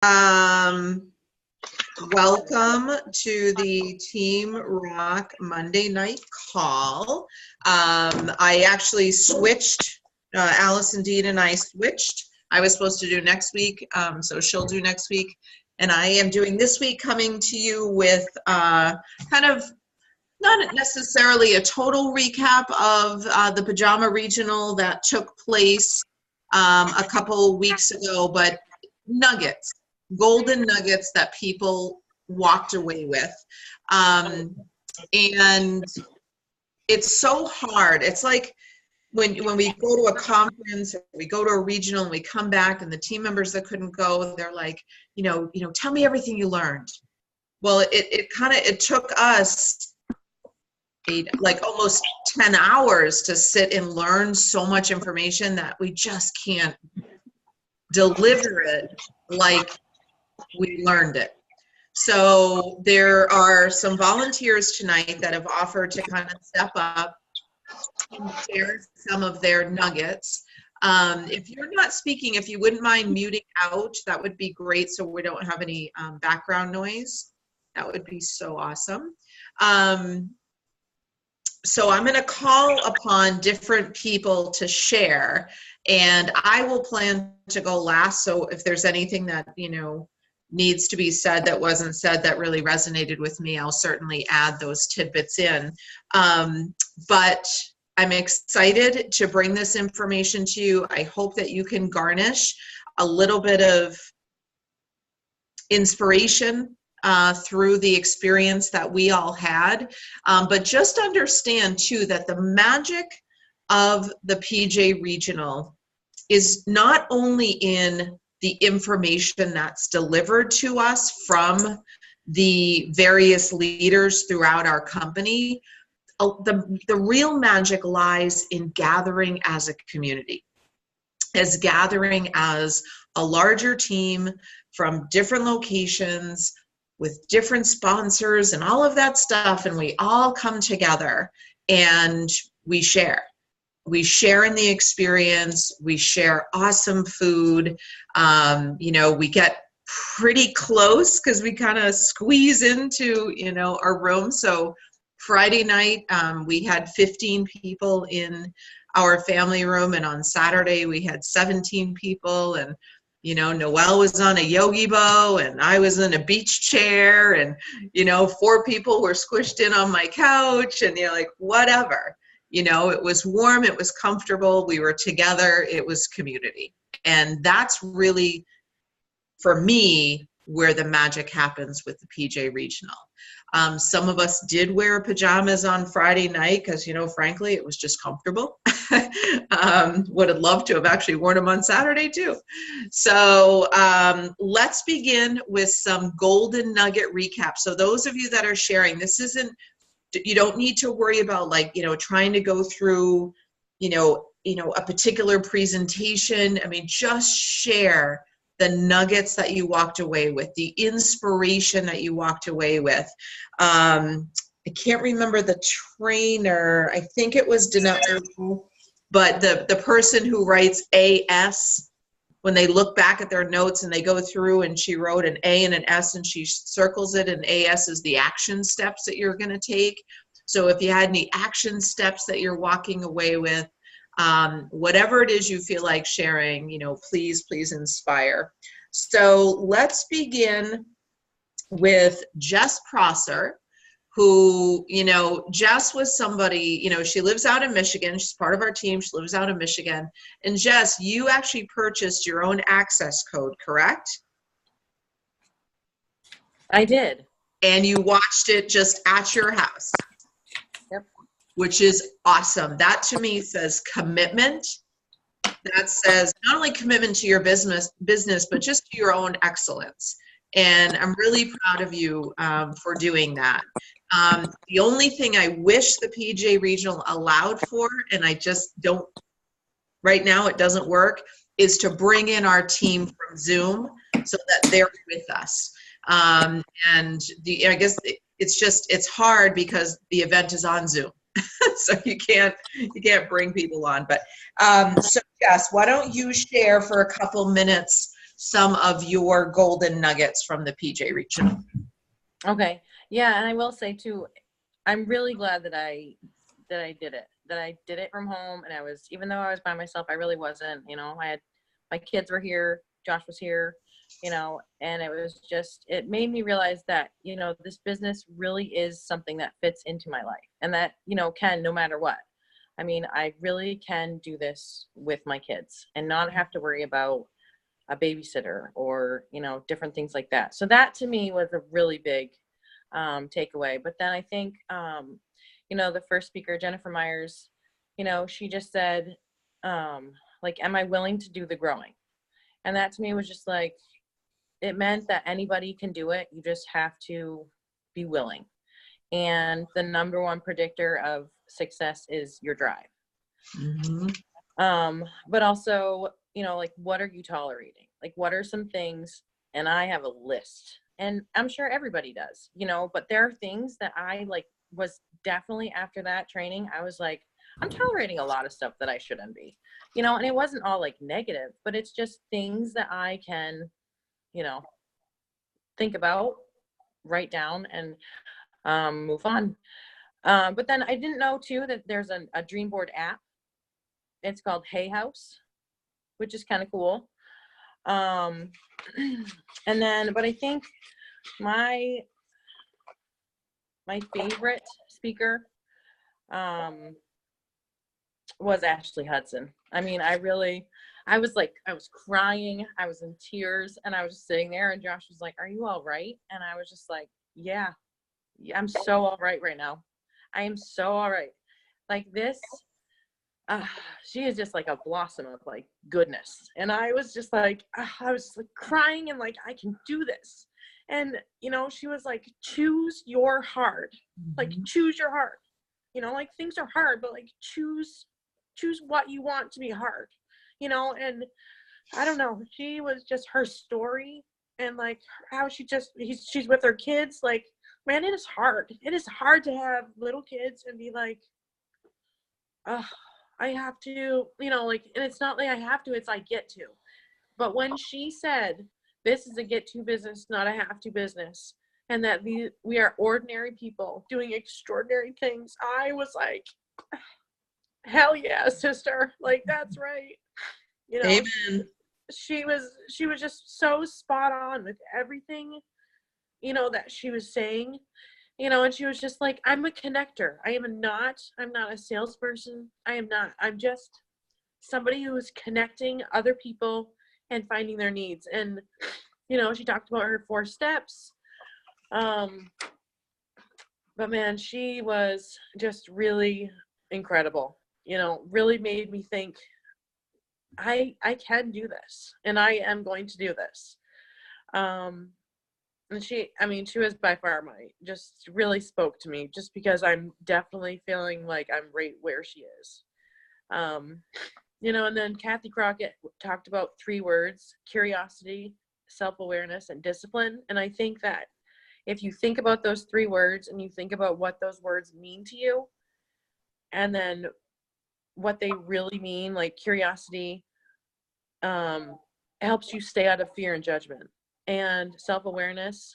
Welcome to the Team Rock Monday night call. I actually switched, Allison Dean and I switched. I was supposed to do next week, so she'll do next week. And I am doing this week, coming to you with kind of not necessarily a total recap of the Pajama Regional that took place a couple weeks ago, but nuggets. Golden nuggets that people walked away with. And it's so hard. It's like when we go to a conference, or we go to a regional and we come back and the team members that couldn't go, they're like, tell me everything you learned. Well, it took us like almost 10 hours to sit and learn so much information that we just can't deliver it like we learned it. So there are some volunteers tonight that have offered to kind of step up and share some of their nuggets. If you're not speaking, if you wouldn't mind muting out, that would be great, so we don't have any background noise. That would be so awesome. So I'm going to call upon different people to share, and I will plan to go last. So if there's anything that, needs to be said that wasn't said that really resonated with me, I'll certainly add those tidbits in. But I'm excited to bring this information to you. I hope that you can garnish a little bit of inspiration through the experience that we all had. But just understand too that the magic of the PJ Regional is not only in the information that's delivered to us from the various leaders throughout our company. The real magic lies in gathering as a community, as gathering as a larger team from different locations with different sponsors and all of that stuff, and we all come together and we share. We share in the experience, we share awesome food, we get pretty close because we kind of squeeze into, our room. So Friday night, we had 15 people in our family room, and on Saturday we had 17 people, and Noelle was on a Yogi Bo, and I was in a beach chair, and 4 people were squished in on my couch, and whatever. It was warm, it was comfortable, we were together, it was community. And that's really, for me, where the magic happens with the PJ Regional. Some of us did wear pajamas on Friday night because, frankly, it was just comfortable. Would have loved to have actually worn them on Saturday too. So let's begin with some golden nugget recap. So those of you that are sharing, you don't need to worry about trying to go through, a particular presentation. I mean, just share the nuggets that you walked away with, the inspiration that you walked away with. I can't remember the trainer. I think it was Danette, but the person who writes AS, when they look back at their notes and they go through, and she wrote an A and an S and she circles it, and AS is the action steps that you're going to take. So if you had any action steps that you're walking away with, whatever it is you feel like sharing, please inspire. So let's begin with Jess Prosser, who, Jess was somebody, she lives out in Michigan. She's part of our team. She lives out in Michigan. And Jess, you actually purchased your own access code, correct? I did. And you watched it just at your house. Yep. Which is awesome. That to me says commitment. That says not only commitment to your business, but just to your own excellence. And I'm really proud of you for doing that. The only thing I wish the PJ Regional allowed for, and I just don't, right now it doesn't work, is to bring in our team from Zoom so that they're with us. And I guess it's hard because the event is on Zoom. So you can't bring people on. But so Jess, why don't you share for a couple minutes some of your golden nuggets from the PJ Regional. Okay. Yeah. And I will say too, I'm really glad that I did it, that I did it from home. And even though I was by myself, I really wasn't, my kids were here, Josh was here, and it made me realize that, this business really is something that fits into my life, and that, can, no matter what. I mean, I really can do this with my kids and not have to worry about a babysitter or, different things like that. So that to me was a really big takeaway. But then I think, the first speaker, Jennifer Myers, she just said, am I willing to do the growing? And that to me was just like, it meant that anybody can do it. You just have to be willing. And the number one predictor of success is your drive. Mm-hmm. But also, what are you tolerating? Like, what are some things? And I have a list, and I'm sure everybody does, but there are things that I was definitely, after that training, I was like, I'm tolerating a lot of stuff that I shouldn't be, and it wasn't all negative, but it's just things that I can, think about, write down, and move on. But then I didn't know too that there's a dream board app. It's called Hay House, which is kind of cool. And then, but I think my favorite speaker was Ashley Hudson. I mean, I was crying, I was in tears, and I was just sitting there, and Josh was like, "Are you all right?" And I was just like, yeah, I'm so all right now. I am so all right. This, she is just like a blossom of goodness. And I was just like, I was crying, and I can do this. And, she was like, choose your hard, choose your heart, things are hard, but choose what you want to be hard, and I don't know, she was just, her story and how she's with her kids. Man, it is hard. It is hard to have little kids and be I have to, and it's not I have to, it's I get to. But when she said, this is a get to business, not a have to business, and that we are ordinary people doing extraordinary things, I was like, hell yeah, sister. That's right. Amen. She was just so spot on with everything, that she was saying, and she was just like, I'm a connector. I'm not a salesperson. I'm just somebody who is connecting other people and finding their needs. And, she talked about her 4 steps. But man, she was just really incredible, really made me think, I can do this, and I am going to do this. And she was by far just really spoke to me, just because I'm definitely feeling like I'm right where she is. And then Kathy Crockett talked about 3 words: curiosity, self-awareness, and discipline. And I think that if you think about those 3 words and you think about what those words mean to you, and then what they really mean, curiosity helps you stay out of fear and judgment, and self-awareness,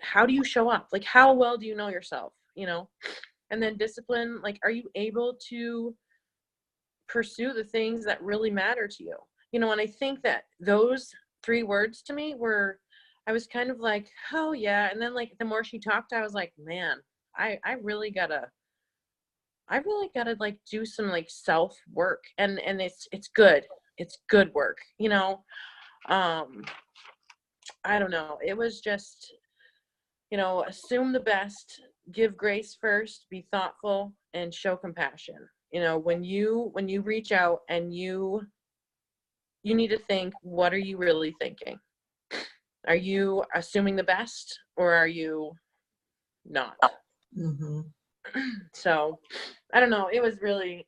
how do you show up? How well do you know yourself? And then discipline, are you able to pursue the things that really matter to you? And I think that those 3 words to me I was kind of like, oh yeah. And then the more she talked, I was like, man, I really gotta do some self work, and it's good. It's good work, I don't know. It was just, assume the best, give grace first, be thoughtful, and show compassion. When you reach out, and you need to think, what are you really thinking? Are you assuming the best, or are you not? Mm-hmm. So I don't know. It was really,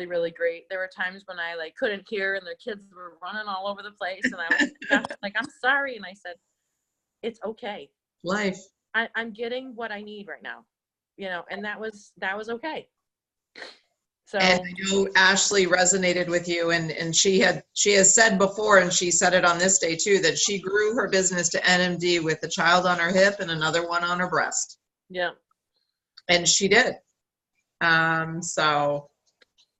really great. There were times when I couldn't hear, and their kids were running all over the place, and I was like, I'm sorry. And I said, it's okay. Life. I'm getting what I need right now, and that was okay. So, And I know Ashley resonated with you, and she has said before, and she said it on this day too, that she grew her business to NMD with a child on her hip and another one on her breast. yeah. And she did. So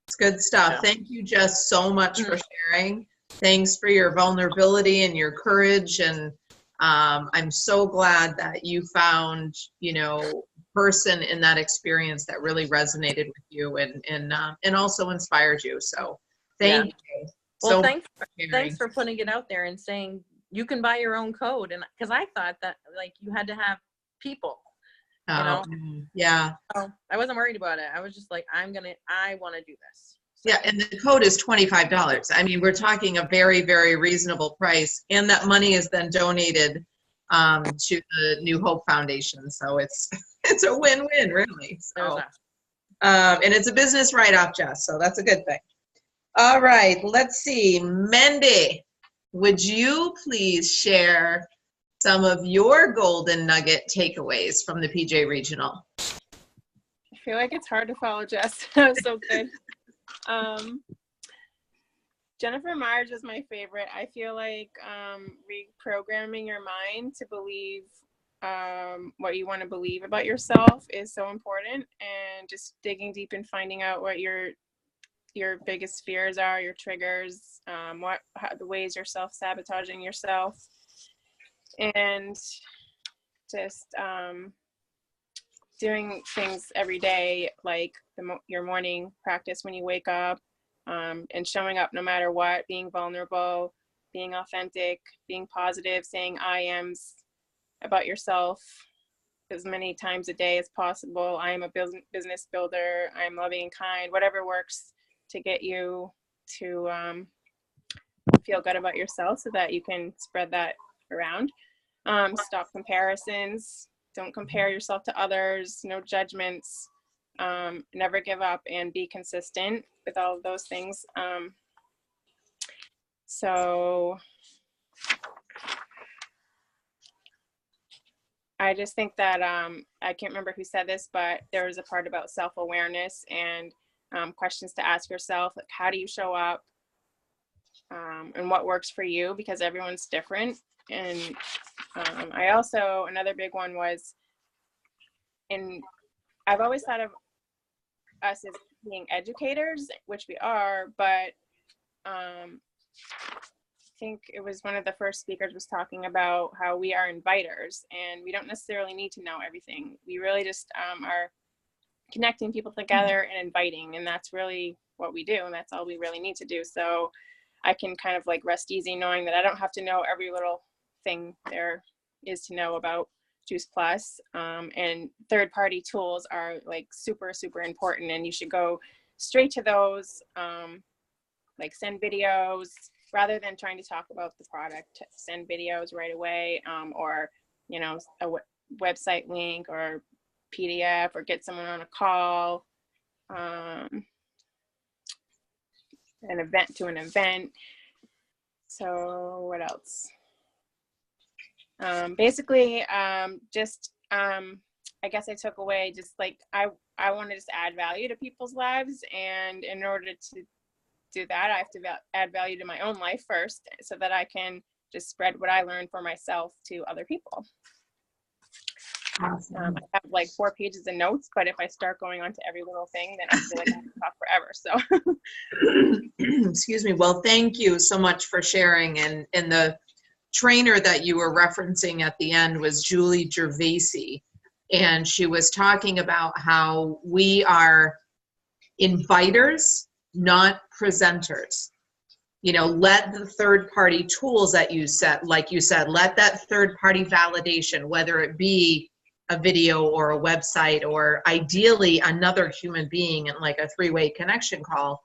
it's good stuff. Yeah. Thank you, Jess, so much for sharing. Thanks for your vulnerability and your courage. And I'm so glad that you found, person in that experience that really resonated with you and also inspired you. So thank you. Well, so thanks for putting it out there and saying you can buy your own code. And because I thought that like you had to have people. Yeah. So I wasn't worried about it. I was just like, I want to do this. So. Yeah, and the code is $25. I mean, we're talking a very, very reasonable price, and that money is then donated to the New Hope Foundation. So it's a win-win, really. So, and it's a business write-off, Jess. So that's a good thing. All right, let's see, Mendy, would you please share some of your golden nugget takeaways from the PJ Regional? I feel like it's hard to follow Jess. That was so good. Jennifer Marge is my favorite. I feel like reprogramming your mind to believe what you want to believe about yourself is so important, and just digging deep and finding out what your biggest fears are, your triggers, the ways you're self-sabotaging yourself, and just doing things every day, like your morning practice when you wake up, and showing up no matter what, being vulnerable, being authentic, being positive, saying I ams about yourself as many times a day as possible. I am a business builder. I'm loving and kind, whatever works to get you to feel good about yourself so that you can spread that around. Stop comparisons. Don't compare yourself to others. No judgments. Never give up, and be consistent with all of those things. So I just think that I can't remember who said this, but there was a part about self-awareness and questions to ask yourself, like how do you show up, and what works for you, because everyone's different. And I also, another big one was, I've always thought of us as being educators, which we are, but I think it was one of the first speakers was talking about how we are inviters, and we don't necessarily need to know everything. We really just are connecting people together and inviting, and that's really what we do, and that's all we really need to do. So I can kind of like rest easy knowing that I don't have to know every little thing there is to know about Juice Plus, and third-party tools are like super, super important, and you should go straight to those, like send videos rather than trying to talk about the product. Send videos right away, or a website link or PDF, or get someone on a call, an event. So what else? Basically, I guess I took away just like I want to just add value to people's lives, and in order to do that, I have to add value to my own life first, so that I can just spread what I learned for myself to other people. Awesome. I have like 4 pages of notes, but if I start going on to every little thing, then I feel like I have to talk forever. So, excuse me. Well, thank you so much for sharing. And the trainer that you were referencing at the end was Julie Gervasi, and she was talking about how we are inviters, not presenters. Let the third-party tools that you said, like you said, let that third-party validation, whether it be a video or a website, or ideally another human being, and like a 3-way connection call,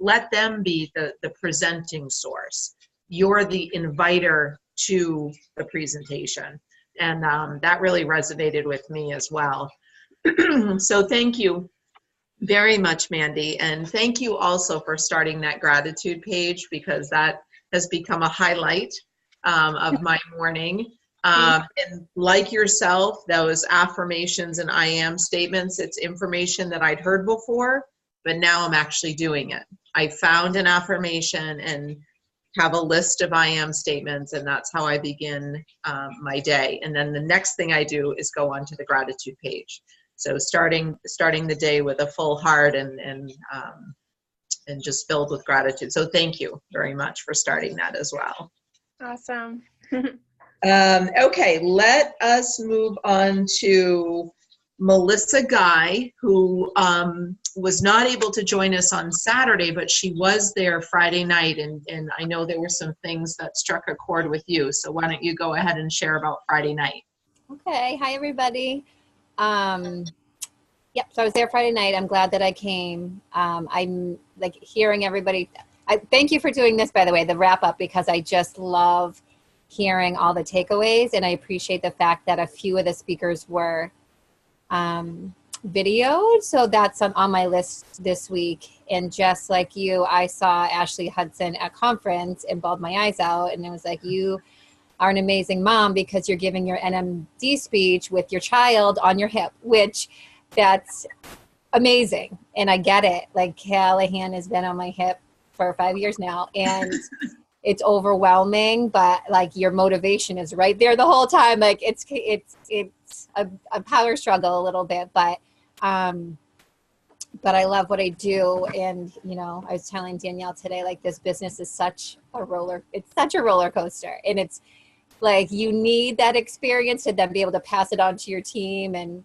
let them be the presenting source. You're the inviter to the presentation. And that really resonated with me as well. So thank you very much, Mandy. And thank you also for starting that gratitude page, because that has become a highlight of my morning. And like yourself, those affirmations and I am statements, it's information that I'd heard before, but now I'm actually doing it. I found an affirmation and have a list of I am statements, and that's how I begin my day. And then the next thing I do is go onto the gratitude page. So starting the day with a full heart and just filled with gratitude. So thank you very much for starting that as well. Awesome. Okay, let us move on to Melissa Guy, who was not able to join us on Saturday, but she was there Friday night, and I know there were some things that struck a chord with you. So why don't you go ahead and share about Friday night? Okay, hi everybody. Yep, so I was there Friday night. I'm glad that I came. I'm like hearing everybody. Thank you for doing this, by the way, the wrap up, because I just love hearing all the takeaways, and I appreciate the fact that a few of the speakers were videoed, so that's on my list this week. And just like you, I saw Ashley Hudson at conference and bawled my eyes out, and it was like, you are an amazing mom because you're giving your NMD speech with your child on your hip, which that's amazing. And I get it. Like, Callahan has been on my hip for 5 years now, and it's overwhelming, but like your motivation is right there the whole time. Like it's a power struggle a little bit, but I love what I do. And, you know, I was telling Danielle today, like, this business is such a roller coaster. And it's like, you need that experience to then be able to pass it on to your team and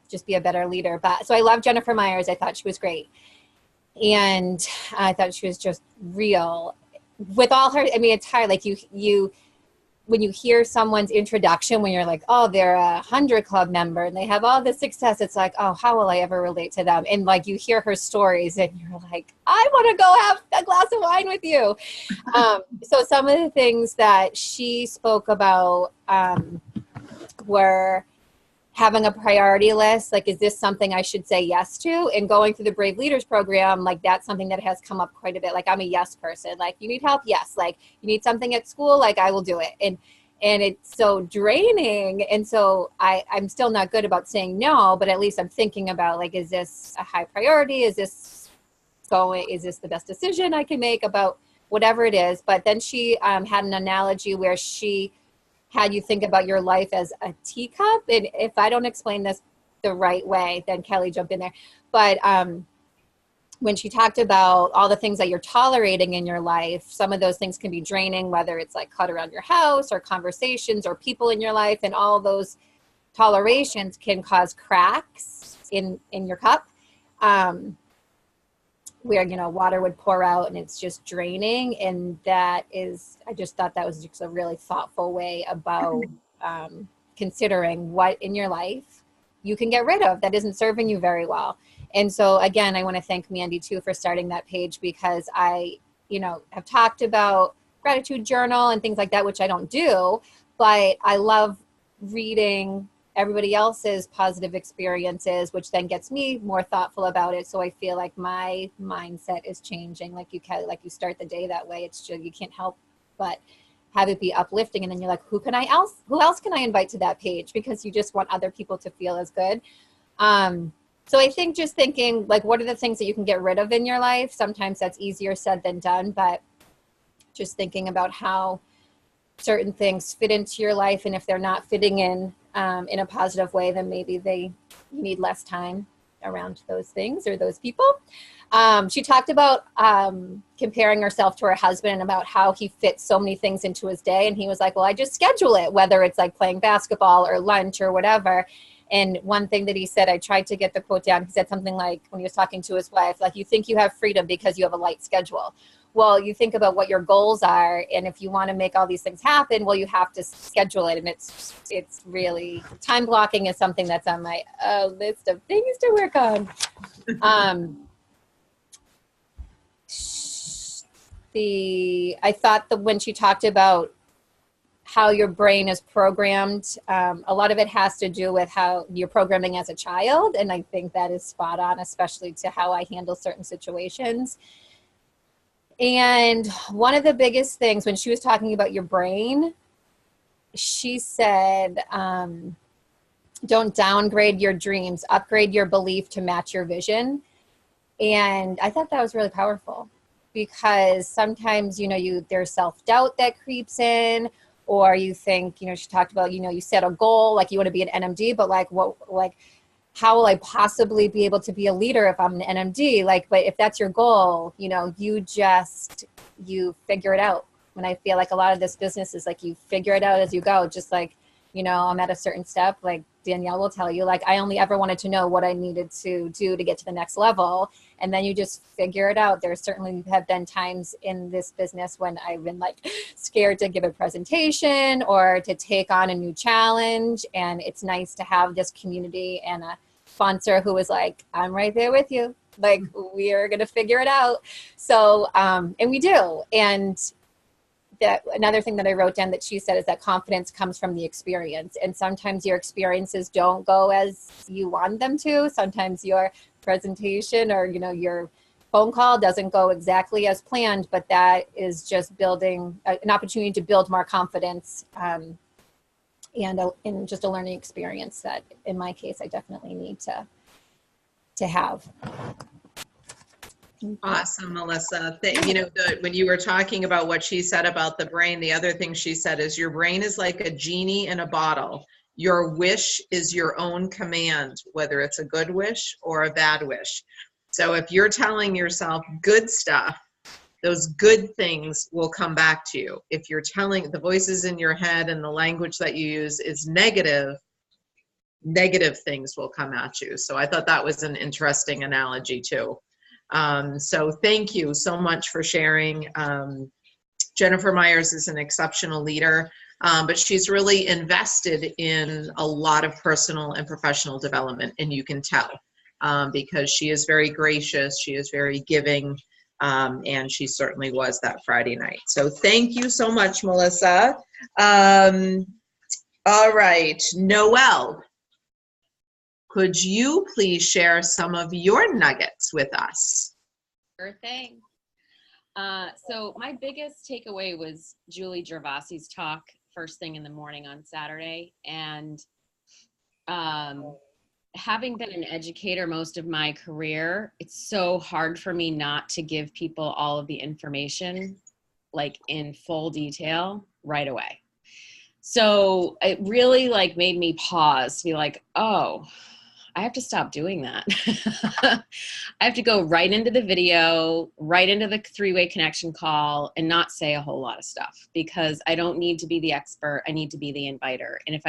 just be a better leader. But so I love Jennifer Myers. I thought she was great. And I thought she was just real with all her. I mean, it's hard. Like you, when you hear someone's introduction, when you're like, oh, they're a 100 Club member and they have all this success, it's like, oh, how will I ever relate to them? And like, you hear her stories and you're like, I want to go have a glass of wine with you. So some of the things that she spoke about were having a priority list. Like, is this something I should say yes to? And going through the Brave Leaders program, like, that's something that has come up quite a bit. Like, I'm a yes person. Like, you need help? Yes. Like, you need something at school? Like, I will do it. And it's so draining. And so I'm still not good about saying no, but at least I'm thinking about, like, is this a high priority? Is this the best decision I can make about whatever it is? But then she had an analogy where she had you think about your life as a teacup. And if I don't explain this the right way, then Kelly, jump in there. But when she talked about all the things that you're tolerating in your life, some of those things can be draining, whether it's like clutter around your house or conversations or people in your life, and all those tolerations can cause cracks in your cup. Where, you know, water would pour out and it's just draining. And that is, I just thought that was just a really thoughtful way about considering what in your life you can get rid of that isn't serving you very well. And so again, I want to thank Mandy too for starting that page, because I, you know, have talked about gratitude journal and things like that, which I don't do, but I love reading everybody else's positive experiences, which then gets me more thoughtful about it. So I feel like my mindset is changing. Like you start the day that way. It's just, you can't help but have it be uplifting. And then you're like, who else can I invite to that page? Because you just want other people to feel as good. So I think just thinking, like, what are the things that you can get rid of in your life? Sometimes that's easier said than done, but just thinking about how certain things fit into your life. And if they're not fitting in a positive way, then maybe you need less time around those things or those people. She talked about comparing herself to her husband and about how he fits so many things into his day. And he was like, well, I just schedule it, whether it's like playing basketball or lunch or whatever. And one thing that he said, I tried to get the quote down. He said something like, when he was talking to his wife, like, you think you have freedom because you have a light schedule. Well, you think about what your goals are, and if you want to make all these things happen, well, you have to schedule it. And it's really, time blocking is something that's on my list of things to work on. I thought that when she talked about how your brain is programmed, a lot of it has to do with how you're programming as a child. And I think that is spot on, especially to how I handle certain situations. And one of the biggest things when she was talking about your brain, she said, don't downgrade your dreams, upgrade your belief to match your vision. And I thought that was really powerful, because sometimes, you know, there's self-doubt that creeps in, or you think, you know, she talked about, you know, you set a goal, like you want to be an NMD, but like how will I possibly be able to be a leader if I'm an NMD? Like, but if that's your goal, you know, you figure it out. And I feel like a lot of this business is like, you figure it out as you go. Just like, you know, I'm at a certain step, like Danielle will tell you, like I only ever wanted to know what I needed to do to get to the next level. And then you just figure it out. There certainly have been times in this business when I've been like scared to give a presentation or to take on a new challenge. And it's nice to have this community and a sponsor who is like, I'm right there with you. Like, we are going to figure it out. So, and we do. And that another thing that I wrote down that she said is that confidence comes from the experience. And sometimes your experiences don't go as you want them to. Sometimes your presentation or, you know, your phone call doesn't go exactly as planned, but that is just building an opportunity to build more confidence and just a learning experience that in my case, I definitely need to have. Awesome, Melissa. You know, when you were talking about what she said about the brain, the other thing she said is your brain is like a genie in a bottle. Your wish is your own command, whether it's a good wish or a bad wish. So if you're telling yourself good stuff, those good things will come back to you. If you're telling the voices in your head and the language that you use is negative things will come at you. So I thought that was an interesting analogy too. So thank you so much for sharing. Jennifer Myers is an exceptional leader, but she's really invested in a lot of personal and professional development, and you can tell because she is very gracious, she is very giving, and she certainly was that Friday night. So thank you so much, Melissa. All right, Noelle, could you please share some of your nuggets with us? Sure thing. So my biggest takeaway was Julie Gervasi's talk first thing in the morning on Saturday. And having been an educator most of my career, it's so hard for me not to give people all of the information like in full detail right away. So it really like made me pause to be like, oh, I have to stop doing that. I have to go right into the video, right into the three-way connection call and not say a whole lot of stuff because I don't need to be the expert. I need to be the inviter. And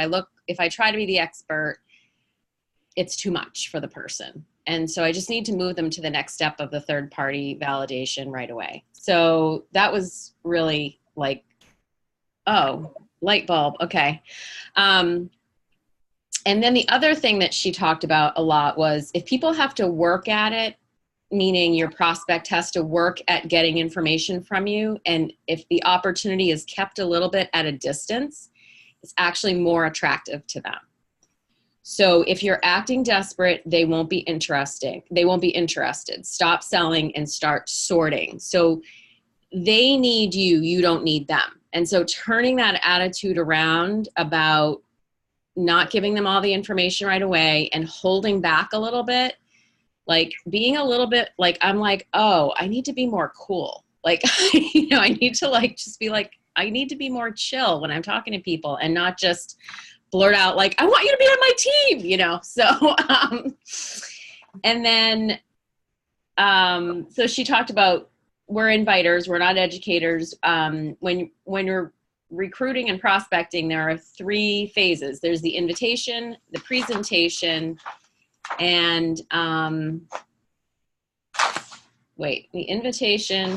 if I try to be the expert, it's too much for the person. And so I just need to move them to the next step of the third party validation right away. So that was really like, oh, light bulb. Okay. And then the other thing that she talked about a lot was if people have to work at it, meaning your prospect has to work at getting information from you, and if the opportunity is kept a little bit at a distance, it's actually more attractive to them. So if you're acting desperate, they won't be interested. Stop selling and start sorting. So they need you, you don't need them. And so turning that attitude around about not giving them all the information right away and holding back a little bit, like being a little bit like, I'm like, oh, I need to be more cool. Like, you know, I need to like, just be like, I need to be more chill when I'm talking to people and not just blurt out like, I want you to be on my team, you know? So, and then, so she talked about, we're inviters, we're not educators. When you're recruiting and prospecting, there are 3 phases. There's the invitation, the presentation, and the invitation,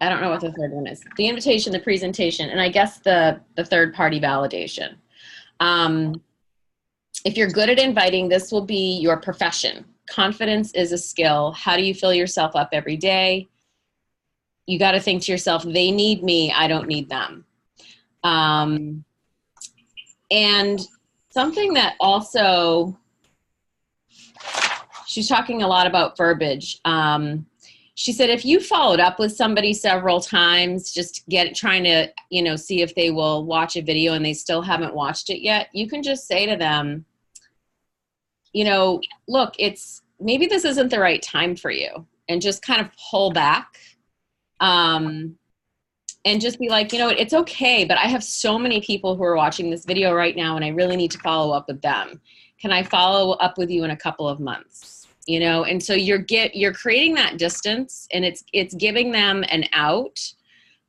I don't know what the third one is. The invitation, the presentation, and I guess the third party validation. If you're good at inviting, this will be your profession. Confidence is a skill. How do you fill yourself up every day? You got to think to yourself, they need me, I don't need them. And something that also, she's talking a lot about verbiage. She said, if you followed up with somebody several times, just trying to, you know, see if they will watch a video and they still haven't watched it yet, you can just say to them, you know, look, maybe this isn't the right time for you, and just kind of pull back. And just be like, you know, it's okay, but I have so many people who are watching this video right now, and I really need to follow up with them. Can I follow up with you in a couple of months? You know, and so you're creating that distance, and it's giving them an out,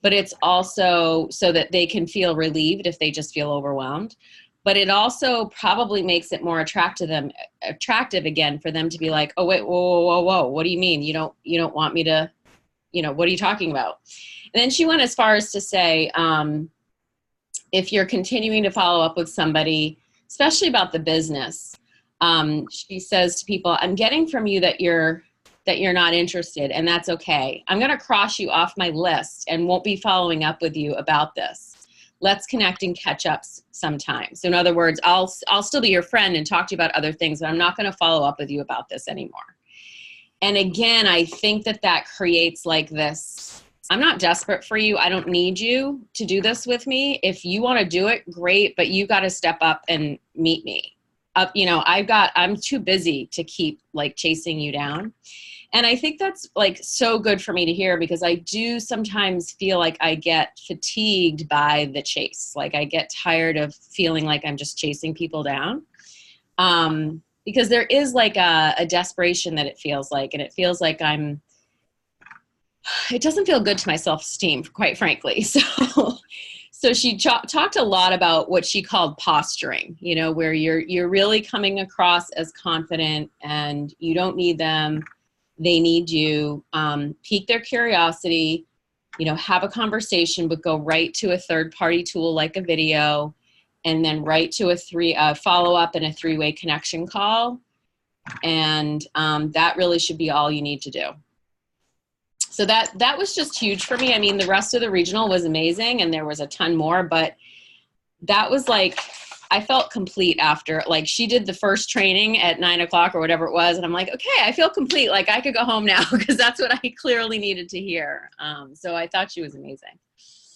but it's also so that they can feel relieved if they just feel overwhelmed. But it also probably makes it more attractive again for them to be like, oh wait, whoa, what do you mean? You don't want me to, you know, what are you talking about? And then she went as far as to say, if you're continuing to follow up with somebody, especially about the business, she says to people, I'm getting from you that you're not interested, and that's okay. I'm going to cross you off my list and won't be following up with you about this. Let's connect and catch up sometime. So in other words, I'll still be your friend and talk to you about other things, but I'm not going to follow up with you about this anymore. And again, I think that creates like this, I'm not desperate for you. I don't need you to do this with me. If you want to do it, great, but you got to step up and meet me. You know, I'm too busy to keep like chasing you down. And I think that's like so good for me to hear, because I do sometimes feel like I get fatigued by the chase. Like I get tired of feeling like I'm just chasing people down. Because there is like a desperation that it feels like, and it feels like it doesn't feel good to my self-esteem, quite frankly. So she talked a lot about what she called posturing, you know, where you're really coming across as confident, and you don't need them. They need you. Pique their curiosity, you know, have a conversation, but go right to a third-party tool like a video, and then right to a follow-up and a 3-way connection call. And that really should be all you need to do. So that was just huge for me. I mean, the rest of the regional was amazing, and there was a ton more, but that was like, I felt complete after, like, she did the first training at 9 o'clock or whatever it was. And I'm like, okay, I feel complete. Like I could go home now, because that's what I clearly needed to hear. So I thought she was amazing.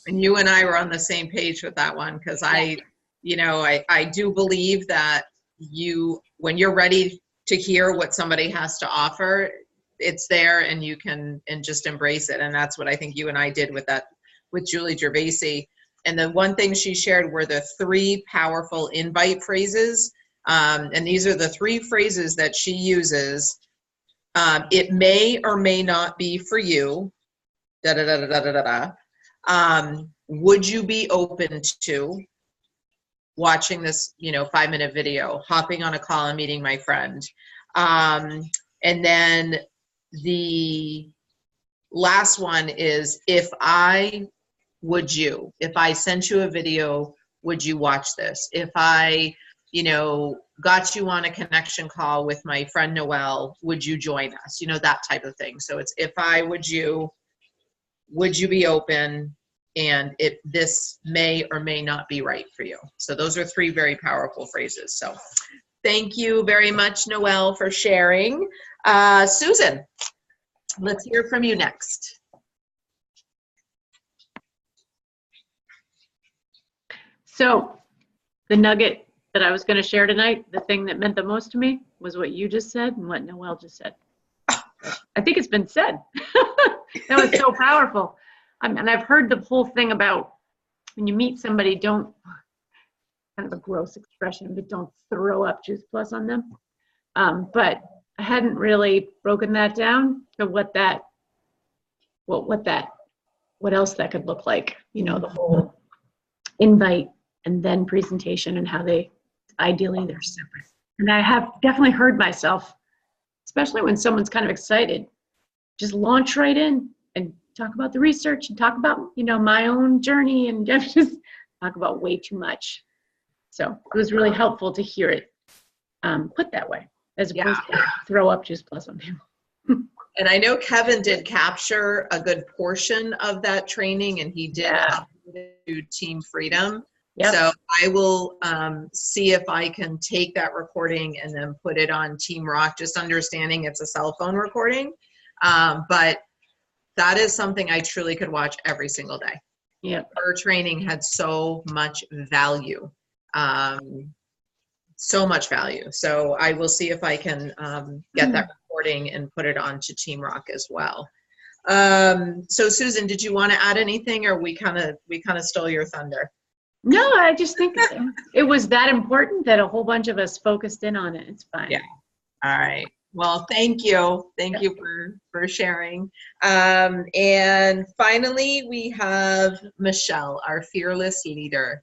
And you and I were on the same page with that one, because I do believe that when you're ready to hear what somebody has to offer, it's there, and you can just embrace it. And that's what I think you and I did with Julie Gervasi. And the one thing she shared were the 3 powerful invite phrases. And these are the 3 phrases that she uses. It may or may not be for you. Da da da da da da da. Would you be open to watching this, 5-minute video, hopping on a call and meeting my friend? And then the last one is, if I sent you a video, would you watch this? If I, got you on a connection call with my friend Noelle, would you join us? That type of thing. So it's, if I, would you be open? And this may or may not be right for you. So those are 3 very powerful phrases. So thank you very much, Noelle, for sharing. Susan, let's hear from you next. So the nugget that I was going to share tonight, the thing that meant the most to me, was what you just said and what Noelle just said. I think it's been said. That was so powerful. And I've heard the whole thing about when you meet somebody, don't, kind of a gross expression, but don't throw up Juice Plus on them. But I hadn't really broken that down to what else that could look like. The whole invite and then presentation, and how they're separate. And I have definitely heard myself, especially when someone's kind of excited, just launch right in and talk about the research and talk about, my own journey, and just talk about way too much. So it was really helpful to hear it put that way, as opposed to throw up Juice Plus on people. And I know Kevin did capture a good portion of that training, and he did do Team Freedom. Yep. So I will see if I can take that recording and then put it on Team Rock, just understanding it's a cell phone recording. But that is something I truly could watch every single day. Yeah. Her training had so much value. so much value. So I will see if I can get that recording and put it onto Team Rock as well. So Susan, did you want to add anything, or we kind of stole your thunder? No, I just think it was that important that a whole bunch of us focused in on it. It's fine. Yeah. All right. Well, thank you. Thank you for sharing. And finally, we have Michelle, our fearless leader.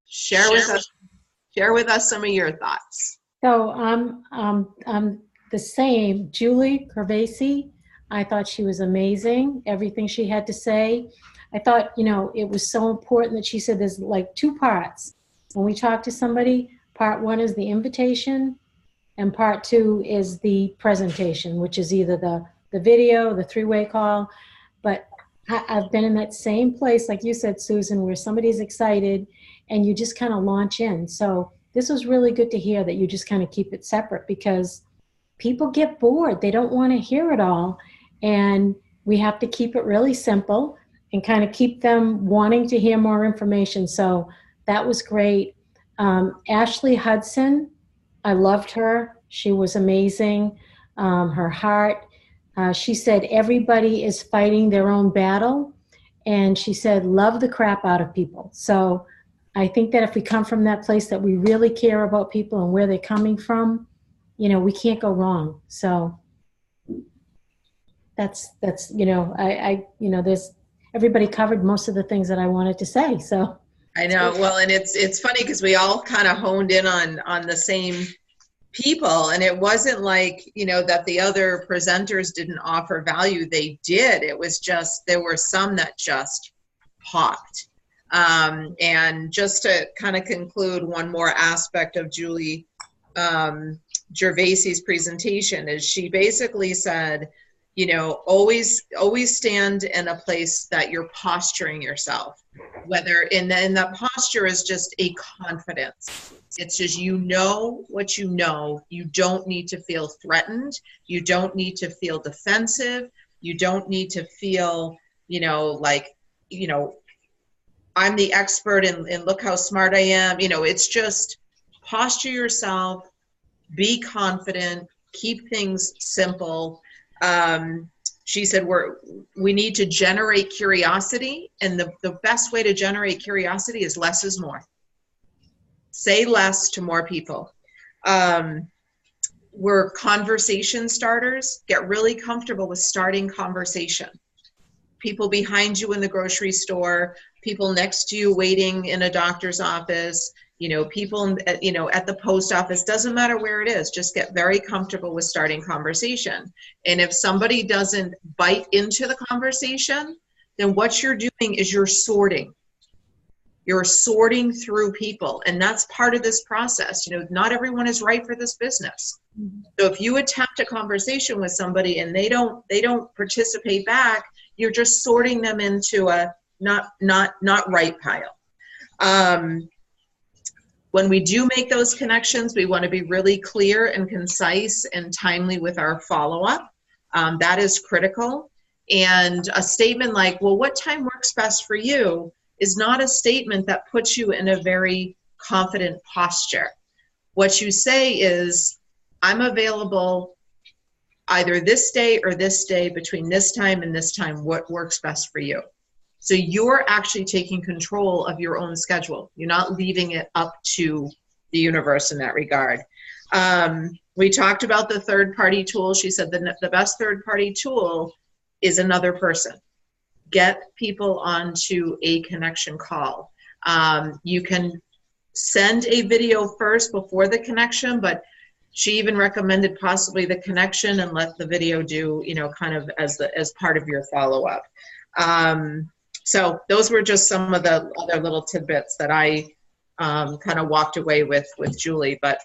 Share with us some of your thoughts. So I'm the same. Julie Gervasi, I thought she was amazing. Everything she had to say. I thought, it was so important that she said there's like two parts. When we talk to somebody, part one is the invitation, and part two is the presentation, which is either the video, the three-way call. But I've been in that same place, like you said, Susan, where somebody's excited and you just kind of launch in. So this was really good to hear that you just kind of keep it separate, because people get bored. They don't want to hear it all. And we have to keep it really simple and kind of keep them wanting to hear more information. So that was great. Ashley Hudson, I loved her. She was amazing. Her heart. She said everybody is fighting their own battle. And she said, love the crap out of people. So I think that if we come from that place that we really care about people and where they're coming from, we can't go wrong. So that's there's everybody covered most of the things that I wanted to say. So I know. Well, and it's funny because we all kind of honed in on the same people, and it wasn't like, that the other presenters didn't offer value. They did. It was just, there were some that just popped. And just to kind of conclude, one more aspect of Julie Gervasi's presentation is she basically said, always stand in a place that you're posturing yourself, whether in that posture is just a confidence. It's just, what you know. You don't need to feel threatened. You don't need to feel defensive. You don't need to feel, I'm the expert and look how smart I am. It's just posture yourself, be confident, keep things simple. She said we need to generate curiosity, and the best way to generate curiosity is less is more. Say less to more people. We're conversation starters. Get really comfortable with starting conversation. People behind you in the grocery store, people next to you waiting in a doctor's office, people, at the post office, doesn't matter where it is, just get very comfortable with starting conversation. And if somebody doesn't bite into the conversation, then what you're doing is you're sorting. You're sorting through people, and that's part of this process. Not everyone is right for this business. So if you attempt a conversation with somebody and they don't participate back, you're just sorting them into a not right pile. When we do make those connections, we want to be really clear and concise and timely with our follow-up. That is critical. And a statement like, well, what time works best for you, is not a statement that puts you in a very confident posture. What you say is, I'm available either this day or this day between this time and this time. What works best for you? So you're actually taking control of your own schedule. You're not leaving it up to the universe in that regard. We talked about the third-party tool. She said the best third-party tool is another person. Get people onto a connection call. You can send a video first before the connection, but she even recommended possibly the connection and let the video do, kind of as part of your follow-up. So those were just some of the other little tidbits that I kind of walked away with Julie. But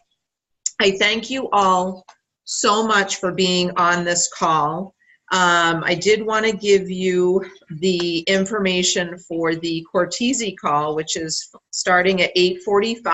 I thank you all so much for being on this call. I did want to give you the information for the Cortese call, which is starting at 8:45.